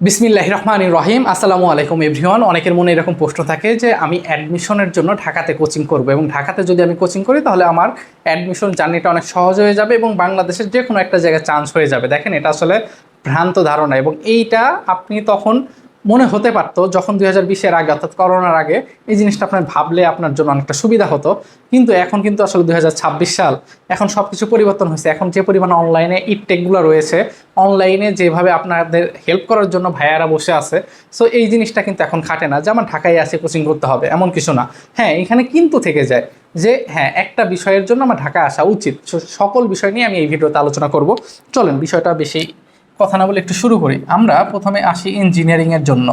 বিসমিল্লাহির রহমানির রহিম। আসসালামু আলাইকুম এভরিওয়ান। অনেকের মনে এরকম প্রশ্ন থাকে যে আমি অ্যাডমিশনের জন্য ঢাকাতে কোচিং করব এবং ঢাকাতে যদি আমি কোচিং করি তাহলে আমার অ্যাডমিশন জার্নিটা অনেক সহজ হয়ে যাবে এবং বাংলাদেশের যে কোনো একটা জায়গায় চান্স হয়ে যাবে। দেখেন, এটা আসলে ভ্রান্ত ধারণা এবং এইটা আপনি তখন মনে হতে পারতো যখন 2020-এর আগে অর্থাৎ করোনার আগে এই জিনিসটা আপনার ভাবলে আপনার জন্য অনেকটা সুবিধা হতো। কিন্তু এখন কিন্তু আসলে 2026 সাল, এখন সব কিছু পরিবর্তন হয়েছে। এখন যে পরিমাণ অনলাইনে টেকগুলো রয়েছে, অনলাইনে যেভাবে আপনাদের হেল্প করার জন্য ভাইয়ারা বসে আছে, সো এই জিনিসটা কিন্তু এখন খাটে না যে আমার ঢাকায় আসে কোচিং করতে হবে, এমন কিছু না। হ্যাঁ, এখানে কিন্তু থেকে যায় যে হ্যাঁ, একটা বিষয়ের জন্য আমার ঢাকা আসা উচিত। সকল বিষয় নিয়ে আমি এই ভিডিওতে আলোচনা করব। চলেন বিষয়টা বেশি কথা না বলে একটু শুরু করি। আমরা প্রথমে আসি ইঞ্জিনিয়ারিংয়ের জন্য।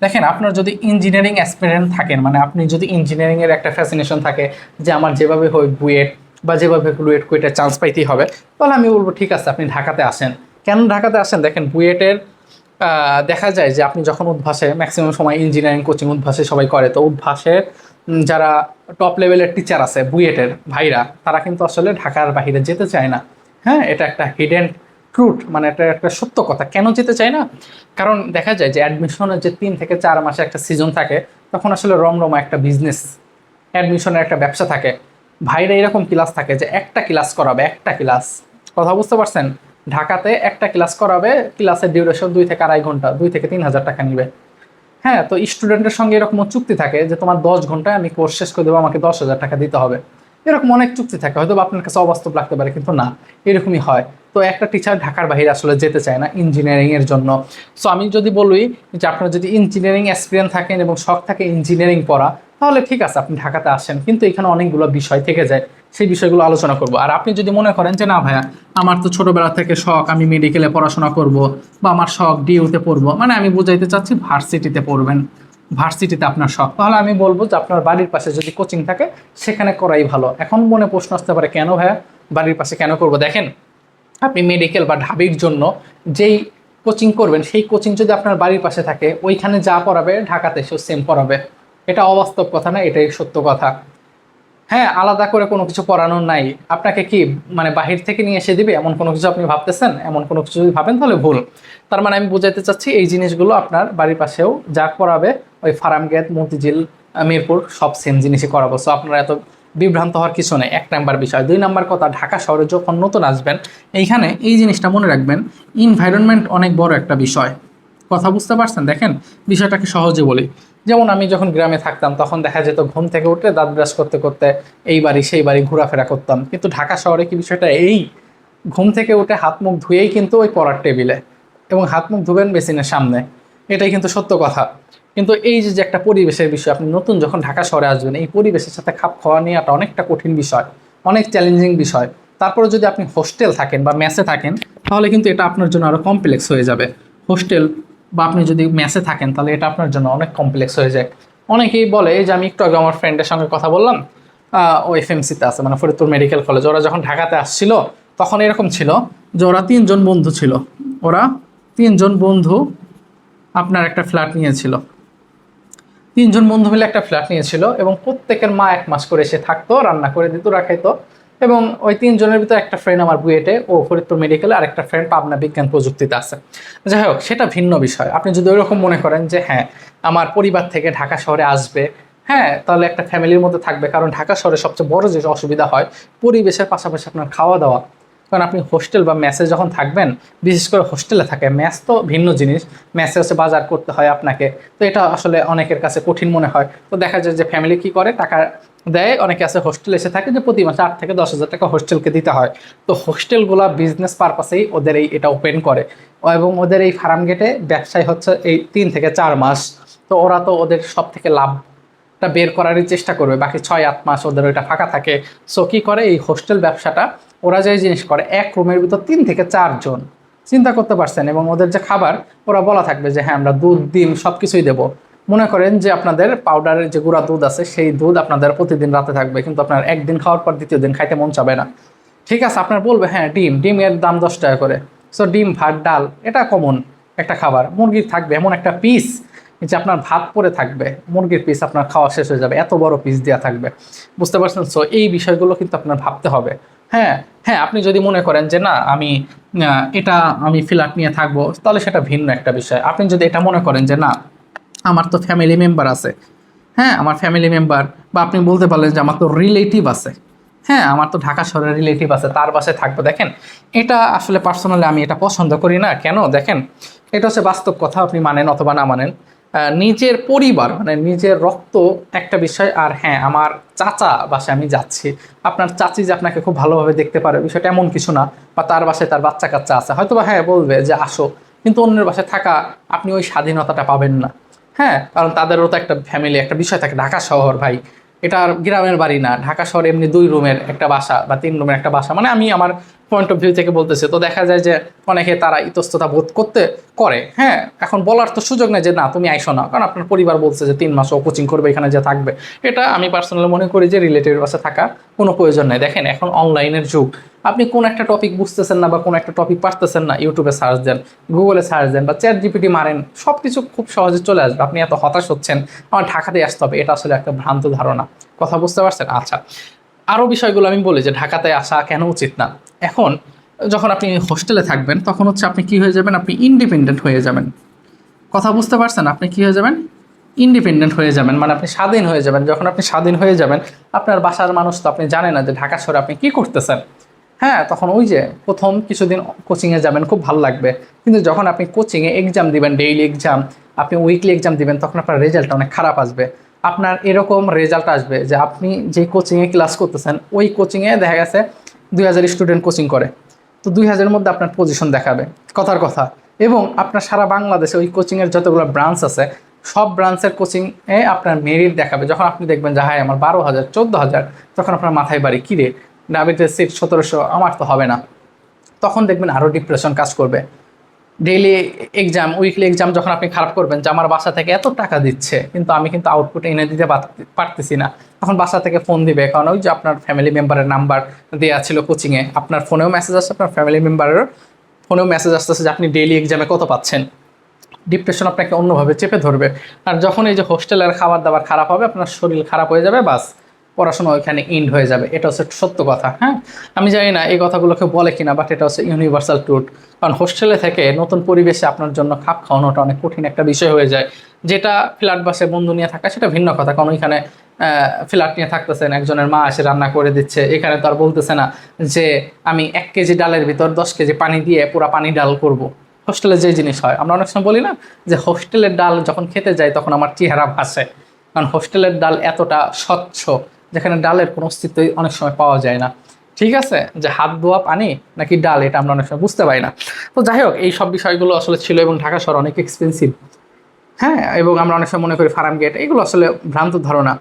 দেখেন, আপনার যদি ইঞ্জিনিয়ারিং অ্যাসপিরেন্ট থাকেন, মানে আপনি যদি ইঞ্জিনিয়ারিংয়ের একটা ফ্যাসিনেশন থাকে যে আমার যেভাবে হয় বুয়েট বা যেভাবে বুয়েট কুয়েটে চান্স পাইতেই হবে, তাহলে আমি বলবো ঠিক আছে, আপনি ঢাকাতে আসেন। কেন ঢাকাতে আসেন? দেখেন, বুয়েটের দেখা যায় যে আপনি যখন উদ্ভাসে ম্যাক্সিমাম সময় ইঞ্জিনিয়ারিং কোচিং উদ্ভাসে সবাই করে, তো উদ্ভাসের যারা টপ লেভেলের টিচার আছে বুয়েটের ভাইরা, তারা কিন্তু আসলে ঢাকার বাইরে যেতে চায় না। হ্যাঁ, এটা একটা হিডেন ট্রুথ, মানে এটা একটা সত্য কথা। কেন যেতে চায় না? কারণ দেখা যায় যে অ্যাডমিশনের যে 3 থেকে 4 মাসে একটা সিজন থাকে, তখন আসলে রমরমা একটা বিজনেস, অ্যাডমিশনের একটা ব্যবসা থাকে। ভাইরা এরকম ক্লাস থাকে যে একটা ক্লাস করাবে, একটা ক্লাস, কথা বুঝতে পারছেন? ঢাকাতে একটা ক্লাস করাবে, ক্লাসের ডিউরেশন 2 থেকে 2.5 ঘন্টা, 2 থেকে 3 হাজার টাকা নিবে। হ্যাঁ, তো স্টুডেন্টের সঙ্গে এরকম চুক্তি থাকে যে তোমার 10 ঘন্টায় আমি কোর্স শেষ করে দেবো, আমাকে 10,000 টাকা দিতে হবে। এরকম অনেক চুক্তি থাকে, হয়তো আপনার কাছে অবাস্তব লাগতে পারে, কিন্তু না, এরকমই হয়। তো একটা টিচার ঢাকার বাইরে আসলে যেতে চায় না ইঞ্জিনিয়ারিংয়ের জন্য। সো আমি যদি বলি যে আপনার যদি ইঞ্জিনিয়ারিং এক্সপিরিয়েন্স থাকেন এবং শখ থাকে ইঞ্জিনিয়ারিং পড়া, তাহলে ঠিক আছে, আপনি ঢাকাতে আসেন। কিন্তু এখানে অনেকগুলো বিষয় থেকে যায়, সেই বিষয়গুলো আলোচনা করব। আর আপনি যদি মনে করেন যে না ভাইয়া, আমার তো ছোটবেলা থেকে শখ আমি মেডিকেলে পড়াশোনা করব বা আমার শখ ডিউতে পড়বো, মানে আমি বুঝাইতে চাচ্ছি ভার্সিটিতে পড়বেন, ভার্সিটিতে আপনার শখ, তাহলে আমি বলবো যে আপনার বাড়ির পাশে যদি কোচিং থাকে সেখানে করাই ভালো। এখন মনে প্রশ্ন আসতে পারে কেন ভাইয়া বাড়ির পাশে কেন করবো? দেখেন, আপনি মেডিকেল বা ঢাবির জন্য যেই কোচিং করবেন, সেই কোচিং যদি আপনার বাড়ির পাশে থাকে, ওইখানে যা পড়াবে ঢাকাতে সেও সেম পড়াবে। এটা অবাস্তব কথা না, এটাই সত্য কথা। হ্যাঁ, আলাদা করে কোনো কিছু পড়ানোর নাই। আপনাকে কি মানে বাহির থেকে নিয়ে এসে দিবে এমন কোনো কিছু আপনি ভাবতেছেন? এমন কোনো কিছু যদি ভাবেন তাহলে ভুল। তার মানে আমি বুঝাইতে চাচ্ছি এই জিনিসগুলো আপনার বাড়ির পাশেও যা করাবে, ওই ফার্মগেট, মতিঝিল, মিরপুর সব সেম জিনিসই করাবো। সো আপনারা এত বিভ্রান্ত হওয়ার কিছু নেই। 1 নাম্বার বিষয়। 2 নাম্বার কথা, ঢাকা শহরে যখন নতুন আসবেন, এইখানে এই জিনিসটা মনে রাখবেন, এনভায়রনমেন্ট অনেক বড় একটা বিষয়। কথা বুঝতে পারছেন? দেখেন, বিষয়টাকে সহজে বলি। যেমন আমি যখন গ্রামে থাকতাম তখন দেখা যেত ঘুম থেকে উঠে দাঁত ব্রাশ করতে করতে এই বাড়ি সেই বাড়ি ঘোরাফেরা করতাম। কিন্তু ঢাকা শহরে কি বিষয়টা এই? ঘুম থেকে উঠে হাত মুখ ধুয়েই কিন্তু ওই পড়ার টেবিলে, এবং হাত মুখ ধুবেন বেসিনের সামনে। এটাই কিন্তু সত্য কথা। কিন্তু এই যে যে একটা পরিবেশের বিষয়, আপনি নতুন যখন ঢাকা শহরে আসবেন, এই পরিবেশের সাথে খাপ খাওয়া নেওয়াটা অনেকটা কঠিন বিষয়, অনেক চ্যালেঞ্জিং বিষয়। তারপরে যদি আপনি হোস্টেল থাকেন বা মেসে থাকেন, তাহলে কিন্তু এটা আপনার জন্য আরও কমপ্লেক্স হয়ে যাবে। হোস্টেল বা আপনি যদি মেসে থাকেন, তাহলে এটা আপনার জন্য অনেক কমপ্লেক্স হয়ে যায়। অনেকেই বলে যে আমি একটু আগে আমার ফ্রেন্ডের সঙ্গে কথা বললাম, ও এফএমসিতে আছে, মানে ফরিদপুর মেডিকেল কলেজ। ওরা যখন ঢাকাতে আসছিল তখন এরকম ছিল যে ওরা 3 জন বন্ধু ছিল। ওরা 3 জন বন্ধু আপনার একটা ফ্ল্যাট নিয়েছিল। 3 জন বন্ধু মিলে একটা ফ্ল্যাট নিয়েছিল এবং প্রত্যেকের মা 1 মাস করে এসে থাকতো, রান্না করে দিত, রাখাইতো। এবং ওই 3 জনের ভিতরে একটা ফ্রেন্ড আমার বুয়েটে, ও ফরিদপুর মেডিকেলে, আর একটা ফ্রেন্ড পাবনা বিজ্ঞান প্রযুক্তিতে আছে। যাই হোক, সেটা ভিন্ন বিষয়। আপনি যদি ওইরকম মনে করেন যে হ্যাঁ, আমার পরিবার থেকে ঢাকা শহরে আসবে, হ্যাঁ, তাহলে একটা ফ্যামিলির মধ্যে থাকবে। কারণ ঢাকা শহরে সবচেয়ে বড় যে অসুবিধা হয়, পরিবেশের পাশাপাশি আপনার খাওয়া দাওয়া। কারণ আপনি হোস্টেল বা মেসে যখন থাকবেন, বিশেষ করে হোস্টেলে থাকে, মেস তো ভিন্ন জিনিস, মেসে হচ্ছে বাজার করতে হয় আপনাকে। তো এটা আসলে অনেকের কাছে কঠিন মনে হয়। তো দেখা যায় যে ফ্যামিলি কি করে, টাকা দেয়, অনেকে আছে হোস্টেল এসে থাকে যে প্রতি মাসে 8 থেকে 10 হাজার টাকা হোস্টেলকে দিতে হয়। তো হোস্টেলগুলো বিজনেস পারপাসেই ওদের এটা ওপেন করে, এবং ওদের এই ফার্ম গেটে ব্যবসায় হচ্ছে এই 3 থেকে 4 মাস। তো ওরা তো ওদের সব থেকে লাভটা বের করারই চেষ্টা করবে, বাকি 6-8 মাস ওদের ওইটা ফাঁকা থাকে। সো কী করে, এই হোস্টেল ব্যবসাটা ওরা যে জিনিস করে, এক রুমের ভিতর 3 থেকে 4 জন, চিন্তা করতে পারছেন। এবং ওদের যে খাবার, ওরা বলা থাকবে যে হ্যাঁ আমরা দুধ ডিম সব কিছুই দেবো। মনে করেন যে আপনাদের পাউডারের যে গুঁড়া দুধ আছে, সেই দুধ আপনাদের প্রতিদিন রাতে থাকবে, কিন্তু আপনার একদিন খাওয়ার পর দ্বিতীয় দিন খাইতে মন চাবে না। ঠিক আছে, আপনার বলবে হ্যাঁ ডিমের দাম 10 টাকা করে। সো ডিম, ভাত, ডাল, এটা কমন একটা খাবার। মুরগির থাকবে এমন একটা পিস যে আপনার ভাত পরে থাকবে, মুরগির পিস আপনার খাওয়া শেষ হয়ে যাবে, এত বড় পিস দেওয়া থাকবে। বুঝতে পারছেন? সো এই বিষয়গুলো কিন্তু আপনার ভাবতে হবে। হ্যাঁ, হ্যাঁ, আপনি যদি মনে করেন যে না এটা আমি ফ্ল্যাট নিয়ে থাকবো, তাহলে সেটা ভিন্ন একটা বিষয়। আপনি যদি এটা মনে করেন যে না আমার তো ফ্যামিলি মেম্বার আছে, হ্যাঁ আমার ফ্যামিলি মেম্বার, বা আপনি বলতে পারলেন যে আমার তো রিলেটিভ আছে, হ্যাঁ আমার তো ঢাকা শহরের রিলেটিভ আছে, তার বাসায় থাকবো। দেখেন এটা আসলে পার্সোনালি আমি এটা পছন্দ করি না। কেন দেখেন, এটা হচ্ছে বাস্তব কথা, আপনি মানেন অথবা না মানেন। নিজের পরিবার মানে নিজের রক্ত একটা বিষয়, আর হ্যাঁ আমার চাচা বাসায় আমি যাচ্ছি, আপনার চাচি যে আপনাকে খুব ভালোভাবে দেখতে পারে বিষয়টা এমন কিছু না, বা তার বাসায় তার বাচ্চা কাচ্চা আছে, হয়তো বা হ্যাঁ বলবে যে আসো, কিন্তু অন্যের বাসায় থাকা আপনি ওই স্বাধীনতাটা পাবেন না। হ্যাঁ, কারণ তাদেরও তো একটা ফ্যামিলি, একটা বিষয় থাকে। ঢাকা শহর ভাই, এটা আর গ্রামের বাড়ি না। ঢাকা শহর এমনি 2 রুমের একটা বাসা বা 3 রুমের একটা বাসা, মানে আমি আমার পয়েন্ট অফ ভিউ থেকে বলতেছি। তো দেখা যায় যে অনেকে তারা ইতস্ততা বোধ করে। হ্যাঁ, এখন বলার তো সুযোগ নেই যে না তুমি আইসো না, কারণ আপনার পরিবার বলছে যে 3 মাস ও কোচিং করবে, এখানে যে থাকবে। এটা আমি পার্সোনালি মনে করি যে রিলেটিভের বাসা থাকা কোনো প্রয়োজন নেই। দেখেন এখন অনলাইনের যুগ, আপনি কোন একটা টপিক বুঝতেছেন না বা কোন একটা টপিক পারতেছেন না, ইউটিউবে সার্চ দেন, গুগলে সার্চ দেন, বা চ্যাট জিপিটি মারেন, সব কিছু খুব সহজে চলে আসবে। আপনি এত হতাশ হচ্ছেন আমার ঢাকাতে আসতে হবে, এটা আসলে একটা ভ্রান্ত ধারণা। কথা বুঝতে পারছেন? আচ্ছা, আরও বিষয়গুলো আমি বলি যে ঢাকাতে আসা কেন উচিত না। এখন যখন আপনি হোস্টেলে থাকবেন তখন হচ্ছে আপনি কি হয়ে যাবেন, আপনি ইন্ডিপেন্ডেন্ট হয়ে যাবেন। কথা বুঝতে পারছেন? আপনি কি হয়ে যাবেন, ইন্ডিপেন্ডেন্ট হয়ে যাবেন, মানে আপনি স্বাধীন হয়ে যাবেন। যখন আপনি স্বাধীন হয়ে যাবেন, আপনার বাসার মানুষ তো আপনি জানেন না যে ঢাকা শহরে আপনি কি করতেছেন। হ্যাঁ, তখন ওই যে প্রথম কিছুদিন কোচিংয়ে যাবেন, খুব ভালো লাগবে, কিন্তু যখন আপনি কোচিংয়ে এক্সাম দিবেন, ডেইলি এক্সাম, আপনি উইকলি এক্সাম দিবেন, তখন আপনার রেজাল্টটা অনেক খারাপ আসবে। আপনার এরকম রেজাল্ট আসবে যে আপনি যে কোচিংয়ে ক্লাস করতেছেন, ওই কোচিংয়ে দেখা গেছে 2000 স্টুডেন্ট কোচিং করে, তো 2000-এর মধ্যে আপনার পজিশন দেখাবে, কথার কথা। এবং আপনার সারা বাংলাদেশে ওই কোচিংয়ের যতগুলো ব্রাঞ্চ আছে, সব ব্রাঞ্চের কোচিংয়ে আপনার মেরিট দেখাবে। যখন আপনি দেখবেন যে হ্যাঁ আমার 12,000 14,000, তখন আপনার মাথায় বাড়ি কিরে, ডাবিটের সিট 1700, আমার তো হবে না। তখন দেখবেন আরও ডিপ্রেশন কাজ করবে। ডেইলি এক্সাম, উইকলি এক্সাম যখন আপনি খারাপ করবেন যে আমার বাসা থেকে এত টাকা দিচ্ছে কিন্তু আমি কিন্তু আউটপুট এনে দিতে পারতেছি না, তখন বাসা থেকে ফোন দিবে, কারণ ওই যে আপনার ফ্যামিলি মেম্বারের নাম্বার দেওয়া ছিল কোচিংয়ে, আপনার ফোনেও মেসেজ আসছে, আপনার ফ্যামিলি মেম্বারের ফোনেও মেসেজ আসতেছে যে আপনি ডেইলি এক্সামে কত পাচ্ছেন। ডিপ্রেশন আপনাকে অন্যভাবে চেপে ধরবে। আর যখন এই যে হোস্টেলের খাবার দাবার খারাপ হবে, আপনার শরীর খারাপ হয়ে যাবে, বাস পড়াশোনা ওইখানে ইন্ড হয়ে যাবে। এটা হচ্ছে সত্য কথা। হ্যাঁ, আমি জানি না এই কথাগুলোকে বলে কিনা, বাট এটা হচ্ছে ইউনিভার্সাল ট্রুথ। কারণ হোস্টেলে থেকে নতুন পরিবেশে আপনার জন্য খাপ খাওয়ানোটা অনেক কঠিন একটা বিষয় হয়ে যায়। যেটা ফ্ল্যাট বাসে বন্ধু নিয়ে থাকা সেটা ভিন্ন কথা, কারণ ওইখানে ফ্ল্যাট নিয়ে থাকতেছেন, একজনের মা এসে রান্না করে দিচ্ছে। এখানে তো আর বলতেছে না যে আমি 1 কেজি ডালের ভিতর 10 কেজি পানি দিয়ে পুরা পানি ডাল করব। হোস্টেলে যে জিনিস হয়, আমরা অনেক সময় বলি না যে হোস্টেলের ডাল যখন খেতে যাই তখন আমার চেহারা ভাসে, কারণ হোস্টেলের ডাল এতটা স্বচ্ছ, যেখানে ডালের কোনো অস্তিত্বই অনেক সময় পাওয়া যায় না। ঠিক আছে, যে হাত ধোয়া পানি নাকি ডাল, এটা আমরা অনেক সময় বুঝতে পারি না। তো যাই হোক, এই সব বিষয়গুলো আসলে ছিল, এবং ঢাকা শহর অনেক এক্সপেন্সিভ। হ্যাঁ, এবং আমরা অনেক সময় মনে করি ফার্ম গেট, এগুলো আসলে ভ্রান্ত ধারণা।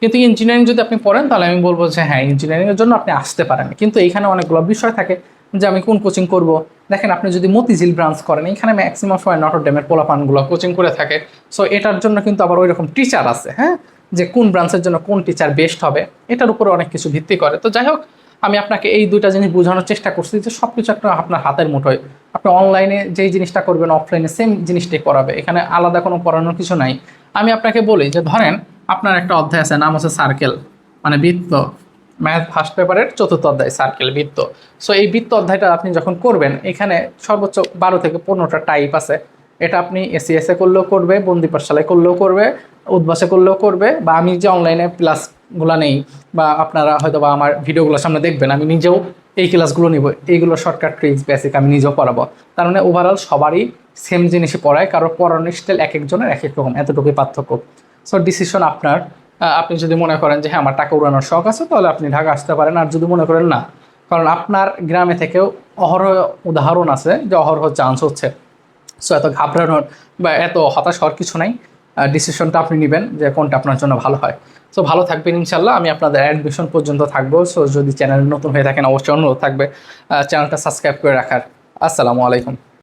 কিন্তু ইঞ্জিনিয়ারিং যদি আপনি পড়েন তাহলে আমি বলবো যে হ্যাঁ ইঞ্জিনিয়ারিংয়ের জন্য আপনি আসতে পারেন, কিন্তু এইখানে অনেকগুলো বিষয় থাকে যে আমি কোন কোচিং করব। দেখেন আপনি যদি মতিঝিল ব্রাঞ্চ করেন, এখানে ম্যাক্সিমাম সময় নটরডেমের পোলাপানগুলো কোচিং করে থাকে। সো এটার জন্য কিন্তু আবার ওই রকম টিচার আছে, হ্যাঁ, যে কোন ব্রাঞ্চের জন্য কোন টিচার বেস্ট হবে, এটার উপরে অনেক কিছু ভিত্তি করে। তো যাই হোক, আমি আপনাকে এই দুইটা জিনিস বোঝানোর চেষ্টা করছি যে সব কিছু একটা আপনার হাতের মুঠোয়। আপনি অনলাইনে যেই জিনিসটা করবেন অফলাইনে সেম জিনিসটাই করাবে, এখানে আলাদা কোনো পড়ানোর কিছু নাই। আমি আপনাকে বলি যে ধরেন আপনার একটা অধ্যায় আছে, নাম হচ্ছে সার্কেল, মানে বৃত্ত, ম্যাথ ফার্স্ট পেপারের 4র্থ অধ্যায় সার্কেল, বৃত্ত। সো এই বৃত্ত অধ্যায়টা আপনি যখন করবেন, এখানে সর্বোচ্চ 12 থেকে 15টা টাইপ আছে। এটা আপনি এসিএসএ করলেও করবে, বন্দি পাঠশালায় করলেও করবে, উদ্ভাসে করলেও করবে, বা আমি যে অনলাইনে ক্লাসগুলো নেই, বা আপনারা হয়তো বা আমার ভিডিওগুলোর সামনে দেখবেন, আমি নিজেও এই ক্লাসগুলো নিব, এইগুলো শর্টকাট ট্রিক্স বেসিক আমি নিজেও পড়াবো। তার মানে ওভারঅল সবারই সেম জিনিসই পড়ায়, কারোর পড়ানোর স্টাইল এক একজনের এক এক রকম, এতটুকুই পার্থক্য। সো ডিসিশন আপনার। আপনি যদি মনে করেন যে হ্যাঁ আমার টাকা উড়ানোর শখ আছে, তাহলে আপনি ঢাকা আসতে পারেন। আর যদি মনে করেন না, কারণ আপনার গ্রামে থেকেও অহরহ উদাহরণ আছে যে অহরহ চান্স হচ্ছে। সো এত ঘাবড়ানোর বা এত হতাশ হওয়ার কিছু নাই। ডিসিশনটা আপনি নেবেন যে কোনটা আপনার জন্য ভালো হয়। সো ভালো থাকবেন ইনশাল্লাহ। আমি আপনাদের অ্যাডমিশন পর্যন্ত থাকবো। সো যদি চ্যানেল নতুন হয়ে থাকেন অবশ্যই অনুরোধ থাকবে চ্যানেলটা সাবস্ক্রাইব করে রাখার। আসসালামু আলাইকুম।